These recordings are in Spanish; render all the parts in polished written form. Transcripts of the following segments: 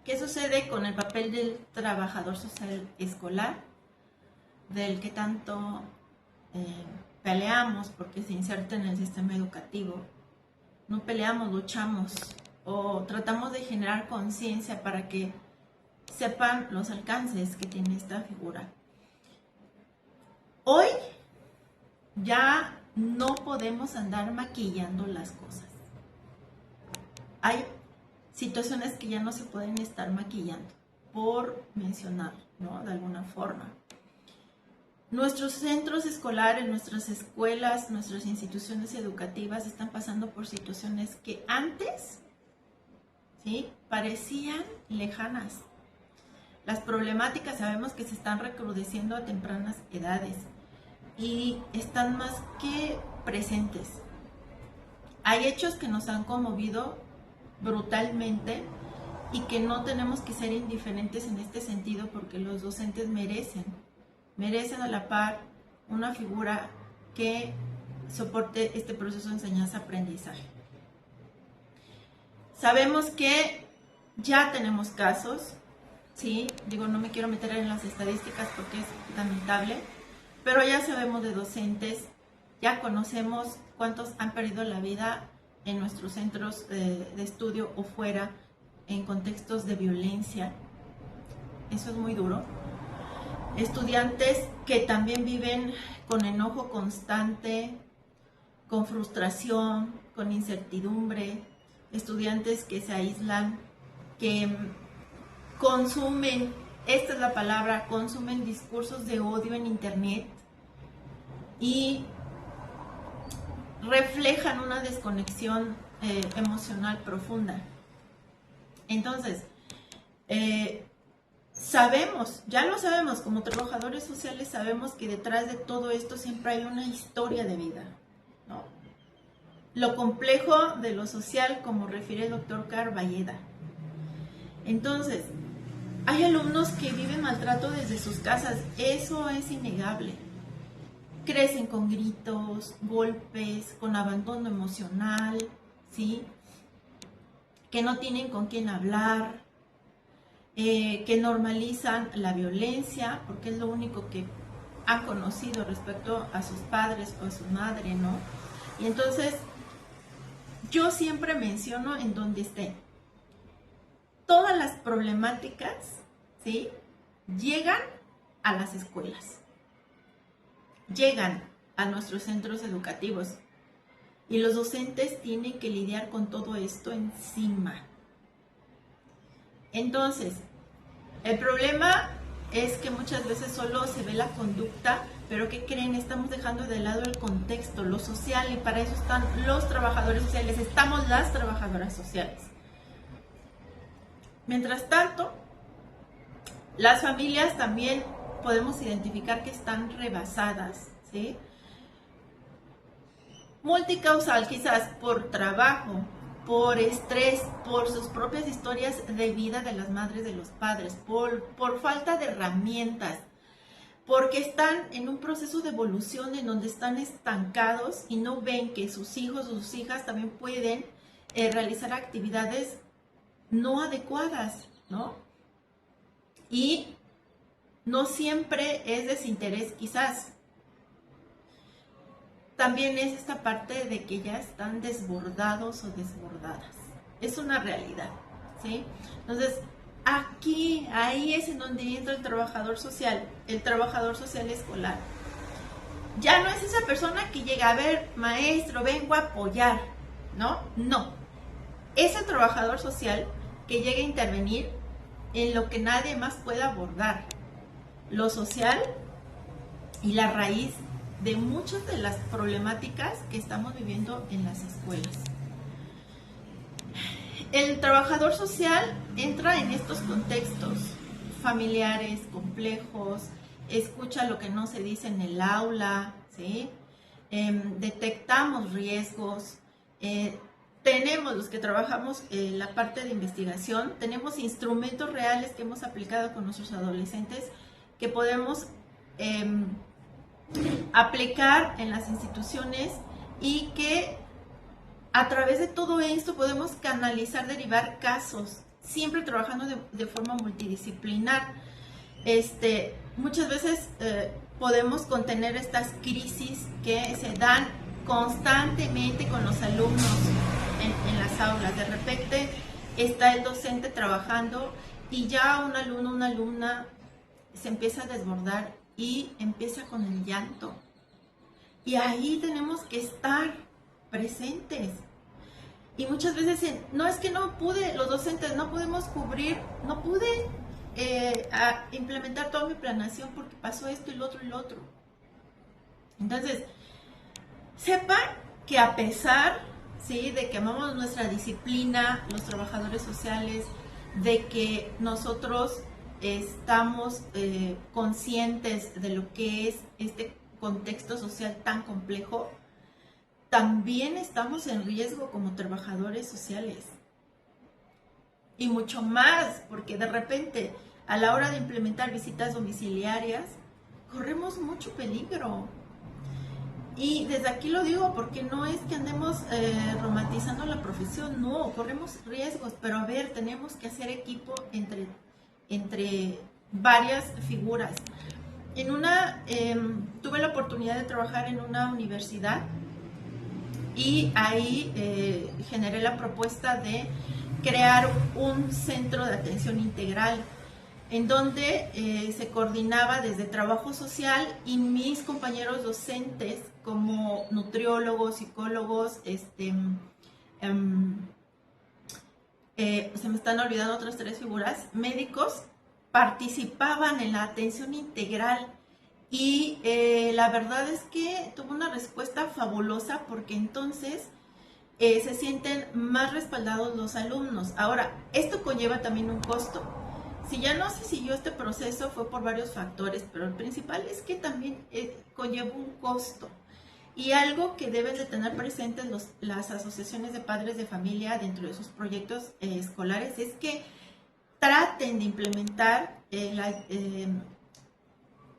¿Qué sucede con el papel del trabajador social escolar, del que tanto eh, peleamos porque se inserta en el sistema educativo? No peleamos, luchamos o tratamos de generar conciencia para que sepan los alcances que tiene esta figura. Hoy ya no podemos andar maquillando las cosas. Hay situaciones que ya no se pueden estar maquillando, por mencionar, ¿no? De alguna forma. Nuestros centros escolares, nuestras escuelas, nuestras instituciones educativas están pasando por situaciones que antes, ¿sí?, parecían lejanas. Las problemáticas sabemos que se están recrudeciendo a tempranas edades y están más que presentes. Hay hechos que nos han conmovido brutalmente y que no tenemos que ser indiferentes en este sentido, porque los docentes merecen a la par una figura que soporte este proceso de enseñanza-aprendizaje. Sabemos que ya tenemos casos, ¿sí? Digo, no me quiero meter en las estadísticas porque es lamentable, pero ya sabemos de docentes, ya conocemos cuántos han perdido la vida en nuestros centros de estudio o fuera en contextos de violencia. Eso es muy duro. Estudiantes que también viven con enojo constante, con frustración, con incertidumbre, estudiantes que se aíslan, que consumen, esta es la palabra, consumen discursos de odio en internet y reflejan una desconexión emocional profunda. Entonces, sabemos, ya lo sabemos, como trabajadores sociales sabemos que detrás de todo esto siempre hay una historia de vida, ¿no? Lo complejo de lo social, como refiere el doctor Carballeda. Entonces, hay alumnos que viven maltrato desde sus casas, eso es innegable. Crecen con gritos, golpes, con abandono emocional, ¿sí?, que no tienen con quién hablar, que normalizan la violencia, porque es lo único que han conocido respecto a sus padres o a su madre, ¿no? Y entonces, yo siempre menciono en donde esté. Todas las problemáticas, ¿sí?, llegan a las escuelas, llegan a nuestros centros educativos y los docentes tienen que lidiar con todo esto encima. Entonces, el problema es que muchas veces solo se ve la conducta, pero ¿qué creen? Estamos dejando de lado el contexto, lo social, y para eso están los trabajadores sociales, estamos las trabajadoras sociales. Mientras tanto, las familias también podemos identificar que están rebasadas, ¿sí? Multicausal, quizás por trabajo, por estrés, por sus propias historias de vida de las madres, de los padres, por falta de herramientas, porque están en un proceso de evolución en donde están estancados y no ven que sus hijos o sus hijas también pueden realizar actividades no adecuadas, ¿no? Y no siempre es desinterés, quizás. También es esta parte de que ya están desbordados o desbordadas. Es una realidad, ¿sí? Entonces, ahí es en donde entra el trabajador social escolar. Ya no es esa persona que llega a ver, maestro, vengo a apoyar, ¿no? No. Es el trabajador social que llega a intervenir en lo que nadie más pueda abordar. Lo social y la raíz de muchas de las problemáticas que estamos viviendo en las escuelas. El trabajador social entra en estos contextos familiares, complejos, escucha lo que no se dice en el aula, ¿sí? Detectamos riesgos, tenemos los que trabajamos la parte de investigación, tenemos instrumentos reales que hemos aplicado con nuestros adolescentes que podemos aplicar en las instituciones y que a través de todo esto podemos canalizar, derivar casos siempre trabajando de forma multidisciplinar. Muchas veces podemos contener estas crisis que se dan constantemente con los alumnos en las aulas. De repente está el docente trabajando y ya un alumno, una alumna se empieza a desbordar y empieza con el llanto. Y ahí tenemos que estar presentes. Y muchas veces no es que no pude, los docentes no podemos cubrir, no pude implementar toda mi planeación porque pasó esto y lo otro y lo otro. Entonces, sepan que a pesar, ¿sí?, de que amamos nuestra disciplina, los trabajadores sociales, de que nosotros estamos conscientes de lo que es este contexto social tan complejo, también estamos en riesgo como trabajadores sociales. Y mucho más, porque de repente, a la hora de implementar visitas domiciliarias, corremos mucho peligro. Y desde aquí lo digo porque no es que andemos romantizando la profesión, no, corremos riesgos, pero a ver, tenemos que hacer equipo entre varias figuras. Tuve la oportunidad de trabajar en una universidad y ahí generé la propuesta de crear un centro de atención integral en donde se coordinaba desde trabajo social y mis compañeros docentes como nutriólogos, psicólogos, se me están olvidando otras 3 figuras, médicos, participaban en la atención integral y la verdad es que tuvo una respuesta fabulosa porque entonces se sienten más respaldados los alumnos. Ahora, esto conlleva también un costo. Si ya no se siguió este proceso fue por varios factores, pero el principal es que también conlleva un costo. Y algo que deben de tener presentes las asociaciones de padres de familia dentro de sus proyectos escolares es que traten de implementar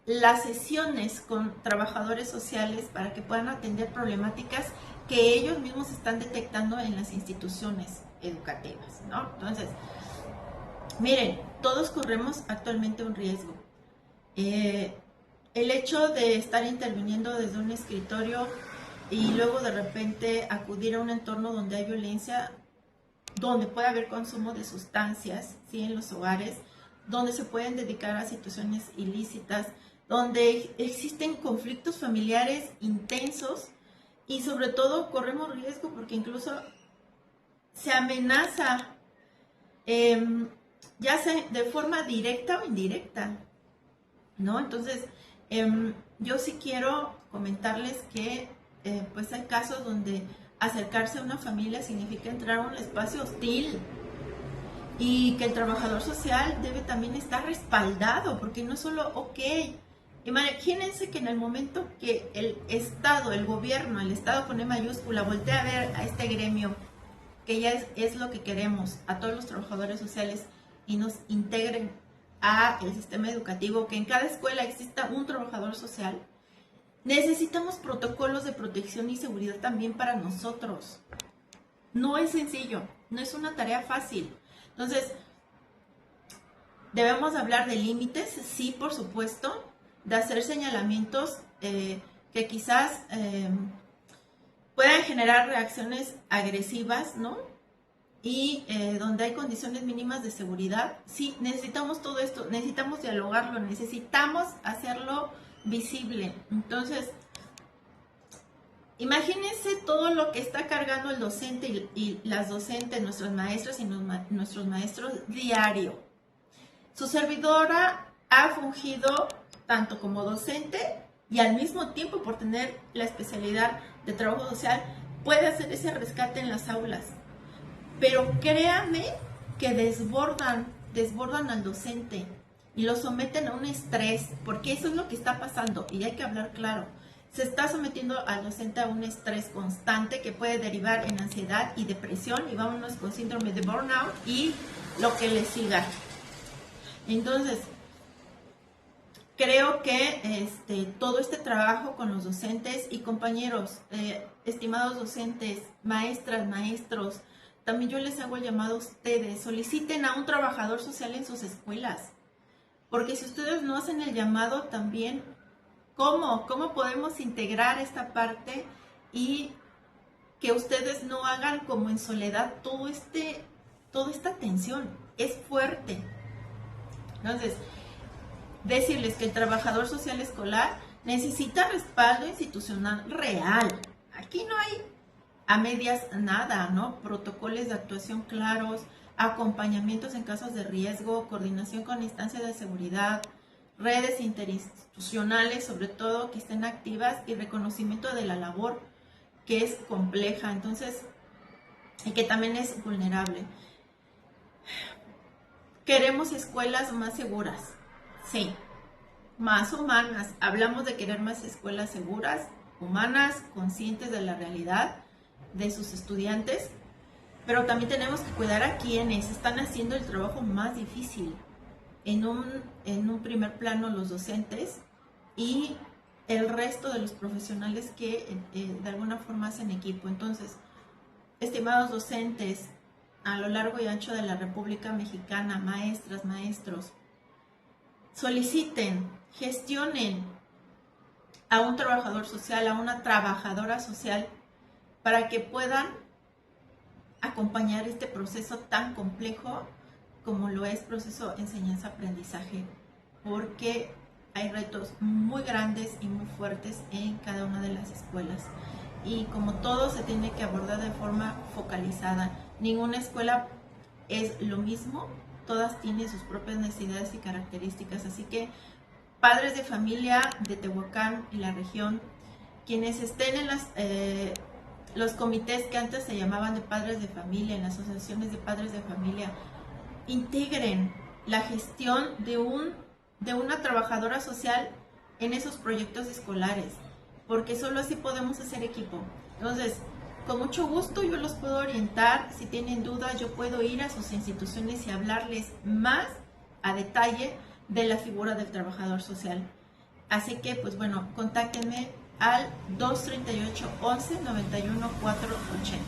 las sesiones con trabajadores sociales para que puedan atender problemáticas que ellos mismos están detectando en las instituciones educativas, ¿no? Entonces, miren, todos corremos actualmente un riesgo. El hecho de estar interviniendo desde un escritorio y luego de repente acudir a un entorno donde hay violencia, donde puede haber consumo de sustancias, ¿sí?, en los hogares, donde se pueden dedicar a situaciones ilícitas, donde existen conflictos familiares intensos y sobre todo corremos riesgo porque incluso se amenaza, ya sea de forma directa o indirecta, ¿no? Entonces, yo sí quiero comentarles que pues hay casos donde acercarse a una familia significa entrar a un espacio hostil y que el trabajador social debe también estar respaldado, porque no es solo, ok, imagínense que en el momento que el Estado, el gobierno, el Estado con E mayúscula, voltea a ver a este gremio, que ya es lo que queremos, a todos los trabajadores sociales, y nos integren a el sistema educativo, que en cada escuela exista un trabajador social, necesitamos protocolos de protección y seguridad también para nosotros. No es sencillo, no es una tarea fácil. Entonces, debemos hablar de límites, sí, por supuesto, de hacer señalamientos que quizás puedan generar reacciones agresivas, ¿no? Y donde hay condiciones mínimas de seguridad. Sí, necesitamos todo esto, necesitamos dialogarlo, necesitamos hacerlo visible. Entonces, imagínense todo lo que está cargando el docente y las docentes, nuestras maestras y nuestros maestros diario. Su servidora ha fungido tanto como docente y al mismo tiempo, por tener la especialidad de trabajo social, puede hacer ese rescate en las aulas. Pero créanme que desbordan al docente y lo someten a un estrés, porque eso es lo que está pasando y hay que hablar claro. Se está sometiendo al docente a un estrés constante que puede derivar en ansiedad y depresión, y vámonos con síndrome de burnout y lo que le siga. Entonces, creo que todo este trabajo con los docentes y compañeros, estimados docentes, maestras, maestros, también yo les hago el llamado a ustedes, soliciten a un trabajador social en sus escuelas, porque si ustedes no hacen el llamado también, ¿cómo podemos integrar esta parte y que ustedes no hagan como en soledad toda esta tensión? Es fuerte. Entonces, decirles que el trabajador social escolar necesita respaldo institucional real. Aquí no hay a medias nada, ¿no? Protocolos de actuación claros, acompañamientos en casos de riesgo, coordinación con instancias de seguridad, redes interinstitucionales, sobre todo, que estén activas, y reconocimiento de la labor que es compleja, entonces, y que también es vulnerable. Queremos escuelas más seguras, sí, más humanas. Hablamos de querer más escuelas seguras, humanas, conscientes de la realidad de sus estudiantes, pero también tenemos que cuidar a quienes están haciendo el trabajo más difícil. En un primer plano, los docentes y el resto de los profesionales que de alguna forma hacen equipo. Entonces, estimados docentes a lo largo y ancho de la República Mexicana, maestras, maestros, soliciten, gestionen a un trabajador social, a una trabajadora social, para que puedan acompañar este proceso tan complejo como lo es proceso enseñanza-aprendizaje, porque hay retos muy grandes y muy fuertes en cada una de las escuelas. Y como todo, se tiene que abordar de forma focalizada. Ninguna escuela es lo mismo, todas tienen sus propias necesidades y características. Así que, padres de familia de Tehuacán y la región, quienes estén en los comités que antes se llamaban de padres de familia, en las asociaciones de padres de familia, integren la gestión de una trabajadora social en esos proyectos escolares, porque solo así podemos hacer equipo. Entonces, con mucho gusto yo los puedo orientar. Si tienen dudas, yo puedo ir a sus instituciones y hablarles más a detalle de la figura del trabajador social. Así que, pues bueno, contáctenme al 238 11 91 480.